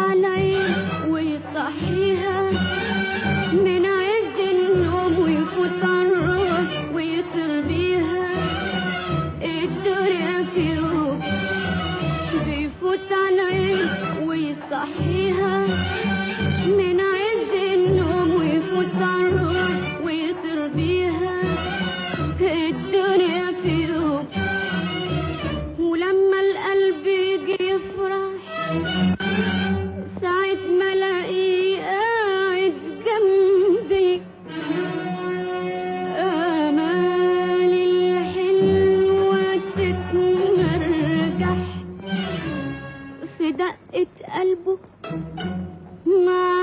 على عين ويصحيها من عز النوم ويفوت عالروح ويطير بيها الدنيا في يوم بيفوت على عين ويصحيها من عز النوم ويفوت عالروح ويطير بيها الدنيا في يوم. ولما القلب يجي يفرح ساعة ما الاقيه قاعد جنبي آمالي الحلوة تتمرجح في دقة قلبه مع